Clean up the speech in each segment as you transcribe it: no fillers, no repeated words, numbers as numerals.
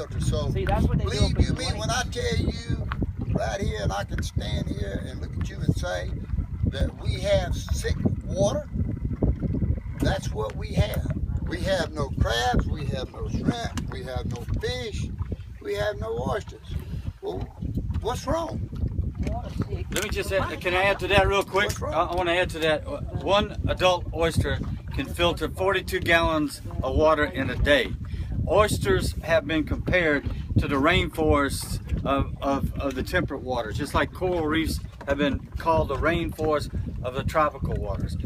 filter. So see, that's what they believe do you me when I tell you right here, and I can stand here and look at you and say that we have sick water. That's what we have. We have no crabs, we have no shrimp, we have no fish, we have no oysters. Well, what's wrong? Let me just add, can I add to that real quick? I want to add to that. One adult oyster can filter 42 gallons of water in a day. Oysters have been compared to the rainforests of the temperate waters, just like coral reefs have been called the rainforest of the tropical waters.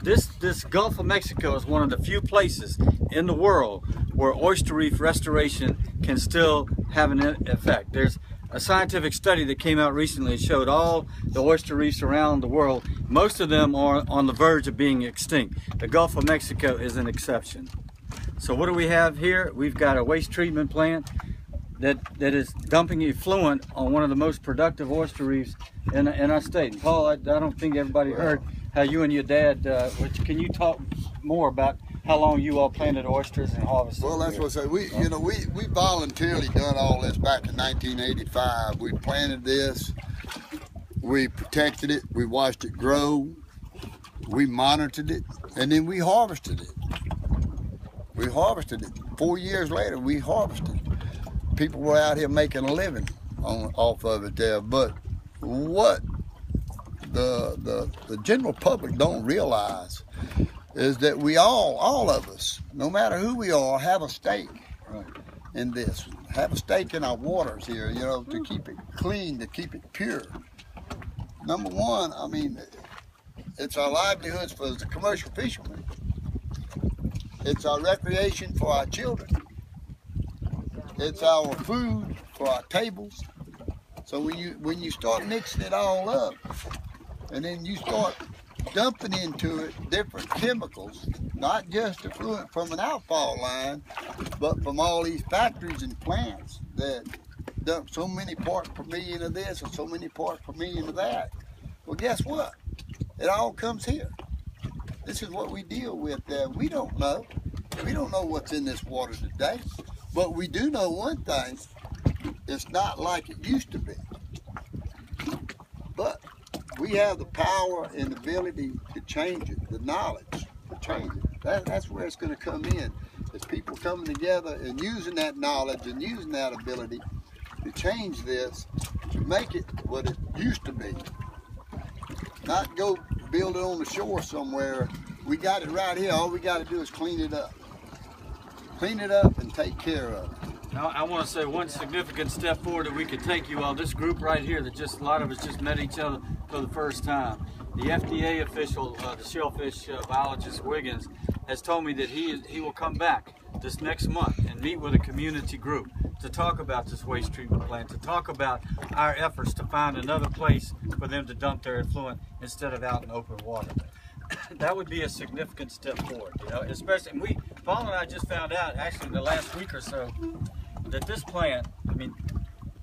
This Gulf of Mexico is one of the few places in the world where oyster reef restoration can still have an effect. There's a scientific study that came out recently that showed all the oyster reefs around the world, most of them are on the verge of being extinct. The Gulf of Mexico is an exception. So what do we have here? We've got a waste treatment plant that is dumping effluent on one of the most productive oyster reefs in our state. And Paul, I don't think everybody heard how you and your dad, can you talk more about how long you all planted oysters and harvested? Well, that's what I say. We voluntarily done all this back in 1985. We planted this, we protected it, we watched it grow, we monitored it, and then we harvested it. We harvested it. 4 years later, we harvested. People were out here making a living off of it there. But what the general public don't realize is that we all of us, no matter who we are, have a stake in this. Have a stake in our waters here, you know, to keep it clean, to keep it pure. Number one, I mean, it's our livelihoods for the commercial fishermen. It's our recreation for our children. It's our food for our tables. So when you start mixing it all up, and then you start dumping into it different chemicals, not just effluent from an outfall line, but from all these factories and plants that dump so many parts per million of this and so many parts per million of that. Well, guess what? It all comes here. This is what we deal with. We don't know. We don't know what's in this water today. But we do know one thing. It's not like it used to be. But we have the power and the ability to change it, the knowledge to change it. That's where it's going to come in. It's people coming together and using that knowledge and using that ability to change this, to make it what it used to be. Not go build it on the shore somewhere. We got it right here. All we got to do is clean it up. Clean it up and take care of it. Now, I want to say one significant step forward that we could take you all. This group right here that a lot of us just met each other for the first time. The FDA official, the shellfish biologist Wiggins, has told me that he will come back this next month and meet with a community group to talk about this waste treatment plant, to talk about our efforts to find another place for them to dump their effluent instead of out in open water. That would be a significant step forward, you know, especially, and Paul and I just found out, actually in the last week or so, that this plant, I mean,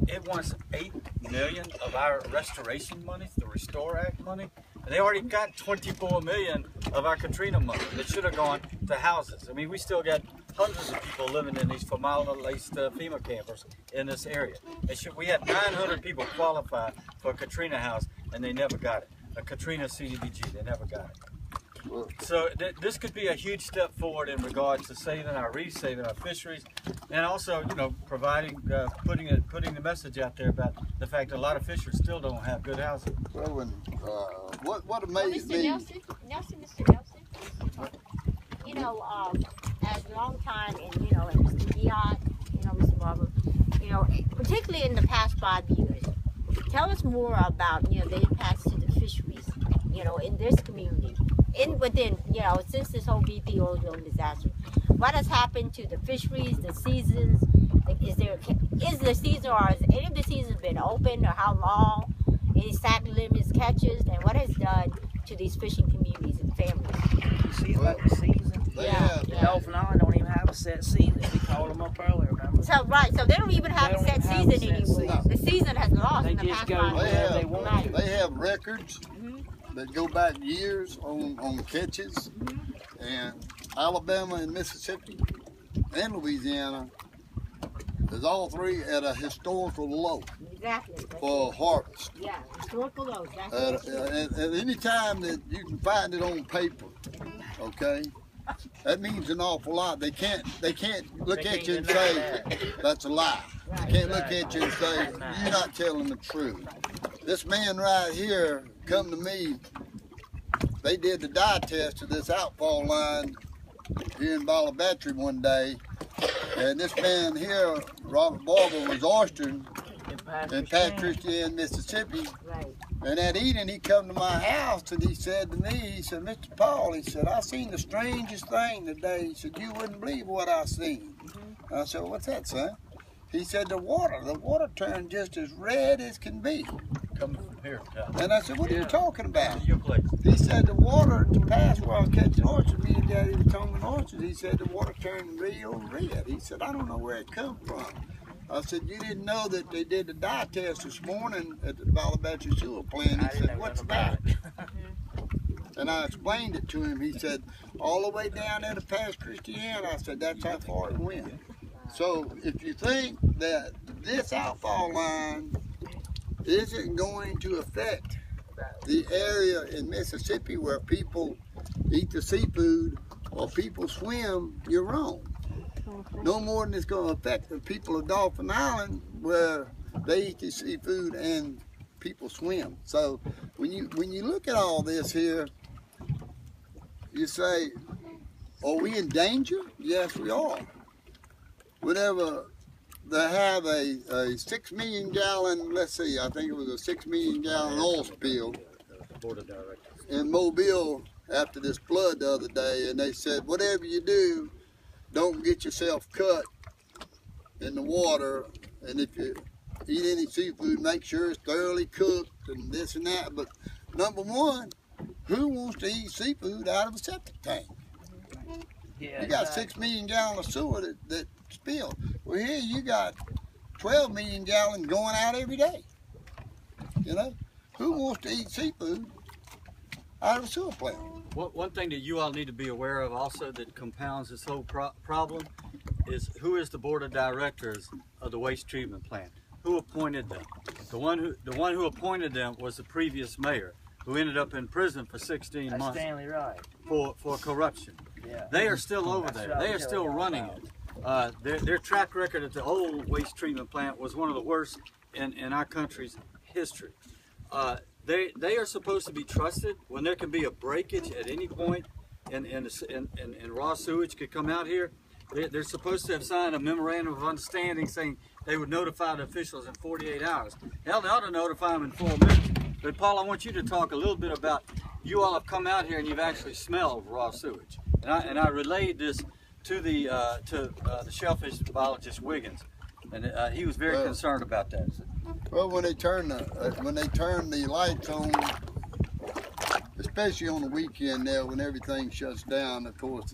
it wants $8 million of our restoration money, the Restore Act money, and they already got $24 million of our Katrina money that should have gone to houses. I mean, we still got hundreds of people living in these formalin-laced FEMA campers in this area. We had 900 people qualify for a Katrina house, and they never got it. A Katrina CDBG, they never got it. So this could be a huge step forward in regards to saving our reefs, saving our fisheries, and also, you know, providing, putting the message out there about the fact that a lot of fishers still don't have good housing. Well, when, what amazed me... Mr. Nelson, you know, as a long time, and you know, and Mr. Dion, you know, Mr. Barber, you know, particularly in the past 5 years, tell us more about, you know, the impacts to the fisheries, you know, in this community. Within, you know, since this whole BP oil dome disaster, what has happened to the fisheries, the seasons? Is the season, or has any of the seasons been open, or how long? Any sack limits, catches, and what has done to these fishing communities and families? You see about the season? Dolphin Island don't even have a set season. We called them up earlier, remember? So so they don't even have a set season anymore. The season has lost in the past 5 years. They have records that go back years on catches, and Alabama and Mississippi and Louisiana is all three at a historical low Exactly. for harvest. Yeah, historical lows. That's At any time that you can find it on paper, okay, that means an awful lot. They can't look They at can't you and deny say that. that's a lie. They can't look at you and say you're not telling the truth. This man right here come to me. They did the dye test of this outfall line here in Balabatry one day, and this man here, Robert Barber, was oystering in Patricia, Mississippi. right. And that evening he come to my house and he said to me, he said, Mr. Paul, he said, I seen the strangest thing today. He said, you wouldn't believe what I seen. I said, well, what's that, son? He said, the water turned just as red as can be. Coming from here, And I said, what are you talking about? your place. He said, the water to pass where I was catching oysters, me and Daddy were towing oysters. He said, the water turned real red. He said, I don't know where it come from. I said, you didn't know that they did the dye test this morning at the Balabatry Sewer Plant. He said, what's that? And I explained it to him. He said, all the way down there to past Christiane. I said, that's how far it went. So if you think that this outfall line isn't going to affect the area in Mississippi where people eat the seafood or people swim, you're wrong. No more than it's going to affect the people of Dauphin Island where they eat the seafood and people swim. So when you look at all this here, you say, are we in danger? Yes, we are. Whenever they have a 6 million gallon, let's see, I think it was a 6 million gallon oil spill in Mobile after this flood the other day, and they said, whatever you do, don't get yourself cut in the water, and if you eat any seafood, make sure it's thoroughly cooked and this and that. But number one, who wants to eat seafood out of a septic tank? Yeah, You got 6 million gallons of sewer that spill. Well, here you got 12 million gallons going out every day. You know, who wants to eat seafood out of a sewer plant? One thing that you all need to be aware of also that compounds this whole problem is who is the board of directors of the waste treatment plant? Who appointed them? The one who appointed them was the previous mayor, who ended up in prison for 16 That's months Stanley Wright. for corruption. Yeah. They are still over That's there. what They I'm are still telling you running about. it. Their track record at the old waste treatment plant was one of the worst in our country's history. They are supposed to be trusted when there can be a breakage at any point and raw sewage could come out here. They're supposed to have signed a memorandum of understanding saying they would notify the officials in 48 hours. Hell, they ought to notify them in 4 minutes. But Paul, I want you to talk a little bit about, you all have come out here and you've actually smelled raw sewage. And I relayed this to the shellfish biologist Wiggins, and he was very concerned about that. Well, when they turn the lights on, especially on the weekend there when everything shuts down, of course,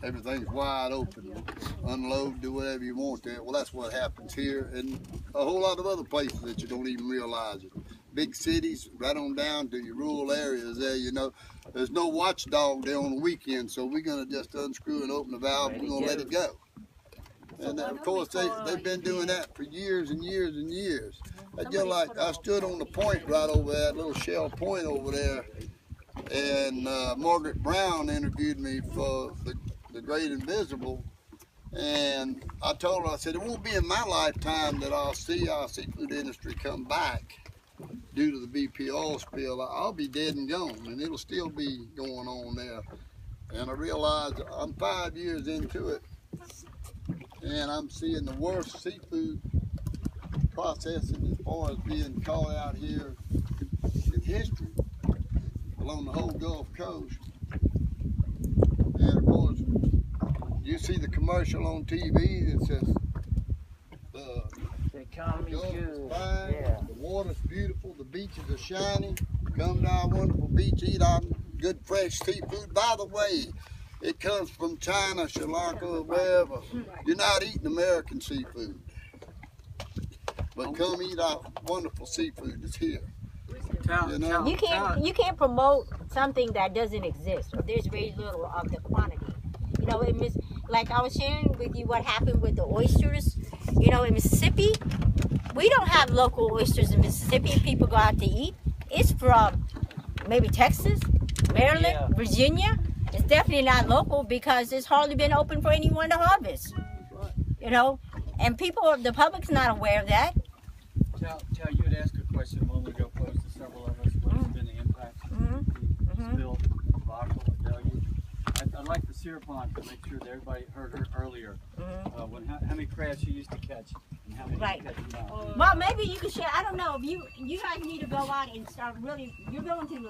everything's wide open. Unload, do whatever you want there. Well, that's what happens here and a whole lot of other places that you don't even realize it. Big cities, right on down to your rural areas there, you know. There's no watchdog there on the weekend, so we're going to just unscrew and open the valve and we're going to let it go. And of course, they've been doing that for years and years and years. Just like I stood on the point right over that little shell point over there, and Margaret Brown interviewed me for the Great Invisible, and I told her, I said, it won't be in my lifetime that I'll see our seafood industry come back due to the BP oil spill. I'll be dead and gone, and it'll still be going on there. And I realized I'm 5 years into it, and I'm seeing the worst seafood processing as far as being caught out here in history along the whole Gulf Coast. And of course, you see the commercial on TV that says The economy's Gulf is good. fine, Yeah. the water's beautiful, the beaches are shiny. Come to our wonderful beach, eat our good fresh seafood. By the way, it comes from China, Sri Lanka, wherever. You're not eating American seafood. But come eat our wonderful seafood that's here. You know? You can't promote something that doesn't exist, or there's very little of the quantity. You know, like I was sharing with you what happened with the oysters, you know, in Mississippi, we don't have local oysters in Mississippi. People go out to eat. It's from maybe Texas, Maryland, Virginia. It's definitely not local because it's hardly been open for anyone to harvest. You know, and people, the public's not aware of that. Tell you had asked a question a moment ago, posed to several of us. What has been the impact of the spill, debacle, or deluge? I'd like the syrup on to make sure that everybody heard her earlier. How many crabs you used to catch and how many you catch now. Well, maybe you can share. I don't know if you guys need to go out and start really. You're going to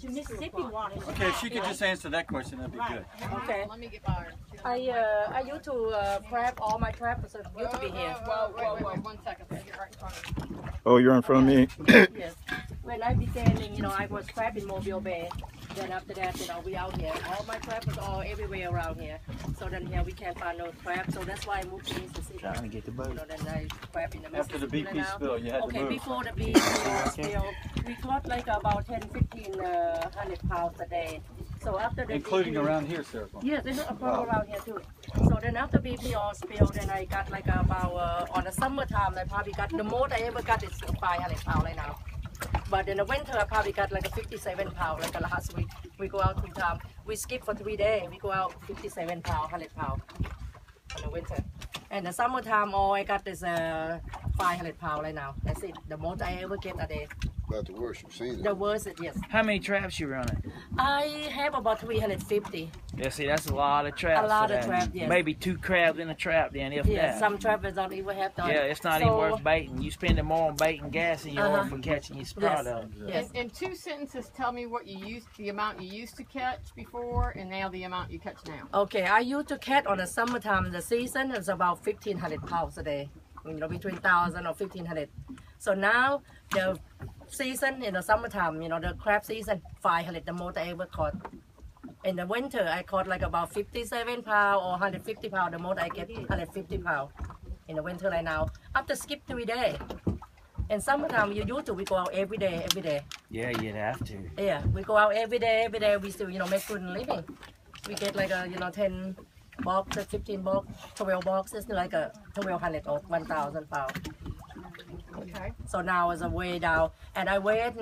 Mississippi waters. Okay, if she could just answer that question, that'd be good. Okay. Let me get by her. I used to prep all my traps so used to be here. Whoa, 1 second. You're right in front of me. Oh, you're in front of me. Yes. When I began, I was trapped in Mobile Bay. Then after that, we out here. All my traps was all everywhere around here. So then here we can't find no trap. So that's why I moved to Mississippi. Trying to get the boat. Then I trap in the Mississippi. After the BP spill, you had to move. Before the BP spill, we caught like about 100 pounds a day. So after the Including BP, around here, sir. yes, there's a problem around here too. So then after BP all spilled, then I got like about, on the summertime, I probably got, the most I ever got is 500 pounds right now. But in the winter, I probably got like a 57 pound, like last week. We go out 2 times. We skip for 3 days. We go out 57 pound, 100 pound in the winter. And the summertime, all I got is 500 pound right now. That's it. The most I ever get a day. About the worst you've seen it. The worst, yes. How many traps you running? I have about 350. Yeah, see, that's a lot of traps. A lot for of that. traps, yes. Maybe 2 crabs in a trap then, if Yeah, that. some trappers don't even have to. Yeah, it's not even worth baiting. You spending more on baiting gas than you are for catching your product. Yes. In 2 sentences, tell me what you used, the amount you used to catch before, and now the amount you catch now. Okay, I used to catch on the summertime. The season is about 1,500 pounds a day. Between 1,000 or 1,500. So now the season in the summertime, the crab season, 500, the most I ever caught. In the winter, I caught like about 57 pounds or 150 pounds. The most I get 150 pounds in the winter right now. After skip 3 days. In summertime, we go out every day. Yeah, you'd have to. Yeah, we go out every day. We still, make good living. We get like a, 10 boxes, 15 boxes, 12 boxes, like a 1,200 or 1,000 pounds. Okay. So now it's a way down, and I wait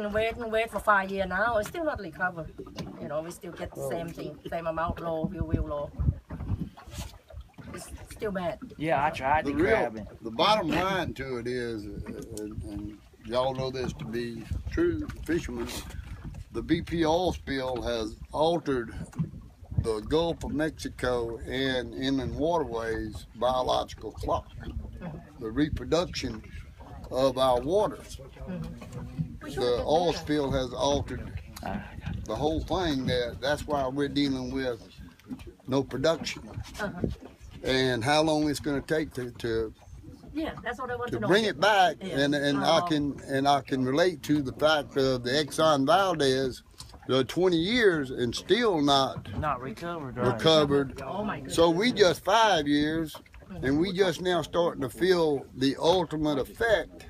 for 5 years now. It's still not recovered. We still get the same thing, same amount low, real low. It's still bad. Yeah, I tried the crabbing. The bottom line to it is, and y'all know this to be true, fishermen, the BP oil spill has altered the Gulf of Mexico and inland waterways biological clock, the reproduction of our waters. The oil spill has altered the whole thing. That's why we're dealing with no production. And how long it's going to take to Yeah, that's what I want to know. bring it back, Yeah. and I can relate to the fact of the Exxon Valdez, 20 years and still not recovered. Right? recovered. Oh my goodness. So we just 5 years, and we just now starting to feel the ultimate effect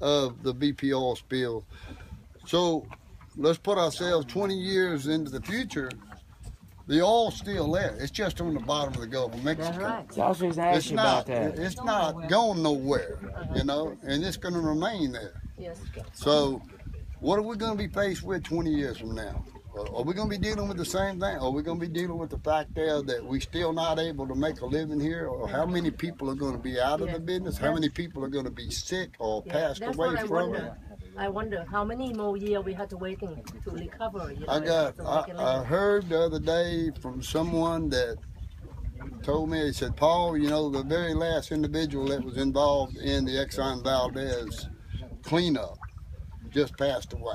of the BP oil spill. So let's put ourselves 20 years into the future. The oil's still there. It's just on the bottom of the Gulf of Mexico. That's right. So I was just asking It's you about not. that. It's not going nowhere, and it's going to remain there. Yes. So, what are we going to be faced with 20 years from now? Are we going to be dealing with the same thing? Are we going to be dealing with the fact there that we still not able to make a living here? Or how many people are going to be out of the business? How many people are going to be sick or passed That's away what I from it? wonder. I wonder how many more years we have to wait to recover. I heard the other day from someone that told me, he said, Paul, the very last individual that was involved in the Exxon Valdez cleanup just passed away.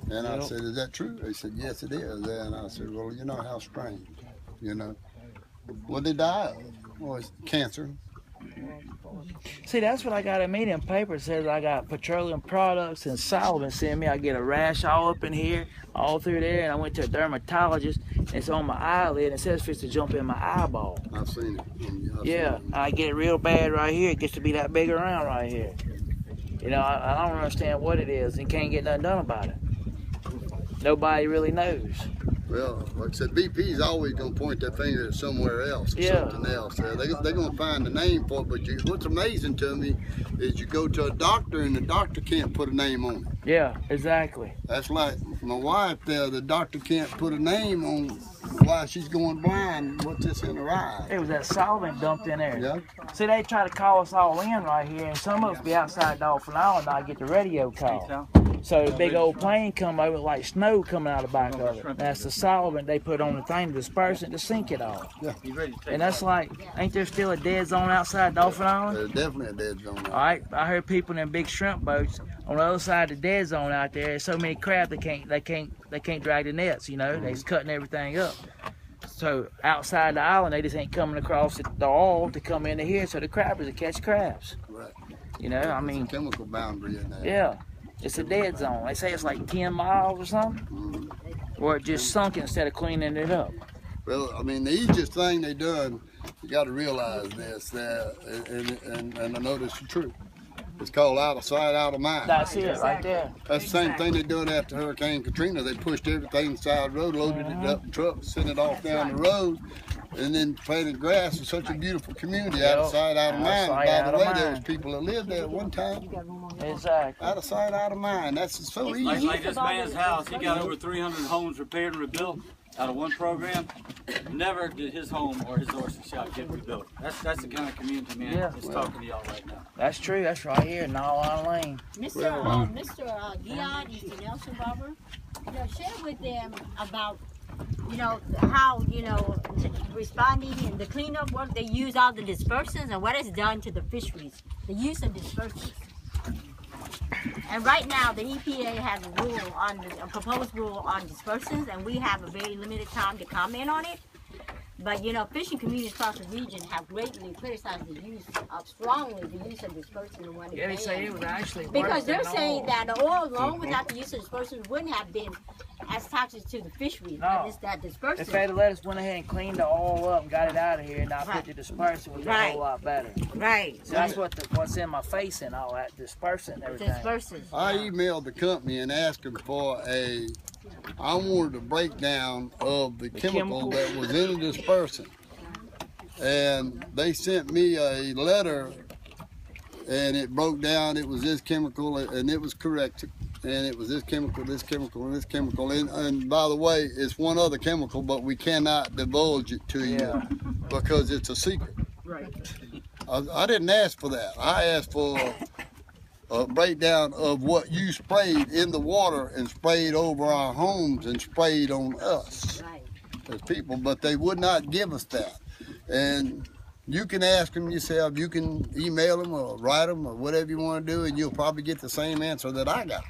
And I said, is that true? They said, yes, it is. And I said, well, how strange, What did they die of? Well, it's cancer. See, that's what I got in me. Them papers says I got petroleum products and solvents in me. I get a rash all up in here, all through there. And I went to a dermatologist. And it's on my eyelid. And it says it's to jump in my eyeball. I've seen it. Yeah, I get it real bad right here. It gets to be that big around right here. I don't understand what it is and can't get nothing done about it. Nobody really knows. Well, like I said, BP's always gonna point their finger at somewhere else, or Yeah. something else. They're gonna find the name for it. But what's amazing to me is you go to a doctor and the doctor can't put a name on it. Yeah, exactly. That's like my wife there. The doctor can't put a name on why she's going blind. What's this in her eye? It was that solvent dumped in there. Yeah. See, they try to call us all in right here, and some of us be outside Dolphin Island, and I get the radio call. So the big old plane come over like snow coming out of the back of it. That's the solvent they put on the thing to disperse it to sink it all. You ready to take And that's like, ain't there still a dead zone outside Dolphin Island? There's definitely a dead zone. All right, I heard people in them big shrimp boats on the other side of the dead zone out there. There's so many crab they can't drag the nets. You know, they're just cutting everything up. So outside the island, they just ain't coming across the oil to come into here. So the crabbers will catch crabs. Right. You know, I mean, Chemical boundary in there. yeah, it's a dead zone. They say it's like 10 miles or something, where it just sunk instead of cleaning it up. Well, I mean, the easiest thing they done, you got to realize this, and I know this is true. It's called out of sight, out of mind. That's it, right there. That's the same thing they done after Hurricane Katrina. They pushed everything inside the road, loaded it up in trucks, sent it off down the road, and then planted grass. It's such a beautiful community, out of sight, out of mind. By the way, there was people that lived there at one time. Exactly. Out of sight, out of mind. That's so easy. Like this man's house, he got over 300 homes repaired and rebuilt out of one program. Never did his home or his oyster shop get rebuilt. That's the kind of community man that's talking to y'all right now. That's true. That's right here, Nile Lane. Mr. Gion, Mr. Nelson Barber, share with them about, how, responding and the cleanup work, they use all the dispersants and what it's done to the fisheries, the use of dispersants. And right now, the EPA has a proposed rule on dispersants, and we have a very limited time to comment on it. But fishing communities across the region have greatly criticized the use of dispersants and when Yeah, they say it was actually because worse they're than saying oil. that the oil alone without the use of dispersants wouldn't have been as toxic to the fisheries. No. But it's that dispersant. If they'd have let us went ahead and cleaned the oil up and got it out of here and not put the dispersant, would be a whole lot better. Right. So that's what's in my face and all that dispersant and everything. Dispersants. I emailed the company and asked them for I wanted a breakdown of the chemical that was in the dispersant. And they sent me a letter and it broke down, it was this chemical and it was correct. And it was this chemical, and this chemical. And by the way, it's one other chemical, but we cannot divulge it to you because it's a secret. Right. I didn't ask for that. I asked for a breakdown of what you sprayed in the water and sprayed over our homes and sprayed on us as people, but they would not give us that. And you can ask them yourself, you can email them or write them or whatever you want to do, and you'll probably get the same answer that I got,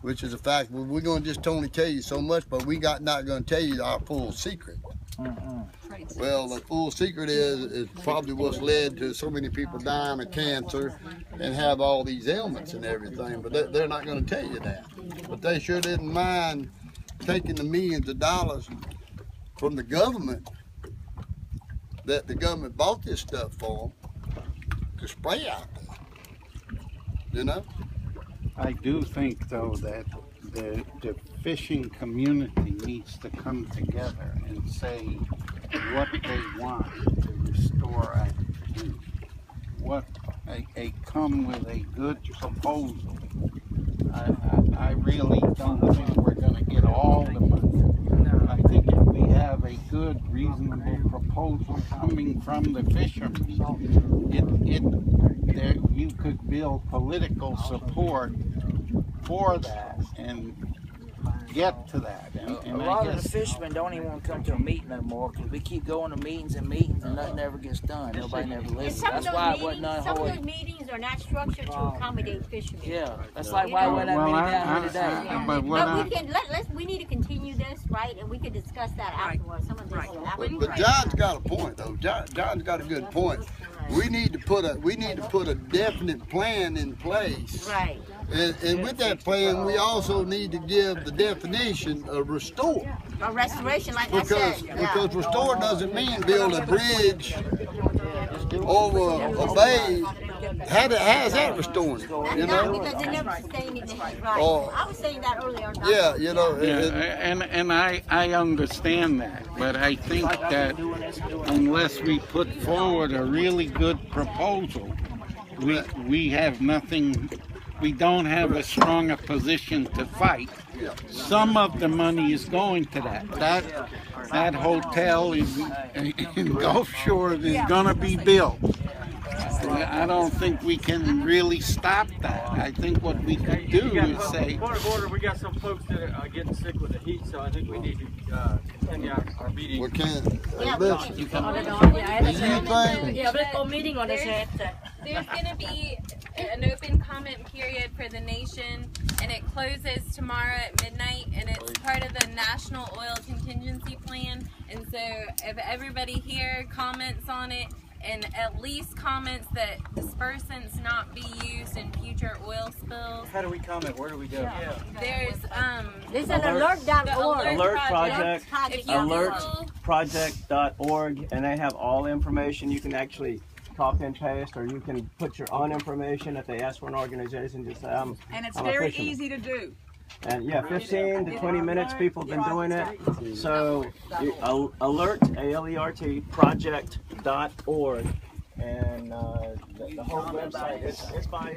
which is the fact. Well, we're going to just only tell you so much, but not going to tell you our full secret. Well, the full secret is probably what's led to so many people dying of cancer and have all these ailments and everything, but they're not going to tell you that. But they sure didn't mind taking the millions of dollars from the government that the government bought this stuff for to spray out there, I do think, though, that the fishing community needs to come together and say what they want to restore activity. Come with a good proposal. I really don't think we're going to get all the money. I think if we have a good, reasonable proposal coming from the fishermen, you could build political support for that and get to that. And a lot of the fishermen don't even want to come to a meeting no more because we keep going to meetings and nothing ever gets done. Nobody never And listens. some of That's those why it meetings, wasn't none some of holy. those meetings are not structured to accommodate fishermen. Yeah, that's like why we're not meeting down here today. But we need to continue this, right? And we can discuss that afterwards. Some of this But John's got a point, though. John's got a good point. We need to put a definite plan in place. Right. And with that plan, we also need to give the definition of restore. A restoration, like I said. Because restore doesn't mean build a bridge over a bay how's that restoring? You No, know? because they never sustain it. Right. Oh. I was saying that earlier. Yeah, you know. And I understand that, but I think that unless we put forward a really good proposal, we have nothing. We don't have a stronger position to fight. Some of the money is going to that hotel in Gulf Shores is going to be built. I don't think we can really stop that. I think what we could do is say, Point of order, we got some folks that are getting sick with the heat, so I think we need to continue our meeting. We can't. Yeah, Listen, You can do you think? Yeah, let's go meeting on the chat. There's going to be an open comment period for the nation, and it closes tomorrow at midnight, and it's part of the National Oil Contingency Plan. And so if everybody here comments on it, and at least comments that dispersants not be used in future oil spills. How do we comment? Where do we go? There's There's an alert.org. Alert Project. If you Alert. Google- Project.org, and they have all the information. You can actually copy and paste, or you can put your own information. If they ask for an organization, just say I'm. And it's I'm a very fisherman. easy to do. And yeah, 15 to 20 minutes people have been doing it. So alert, ALERT, project.org, and the whole website, it's by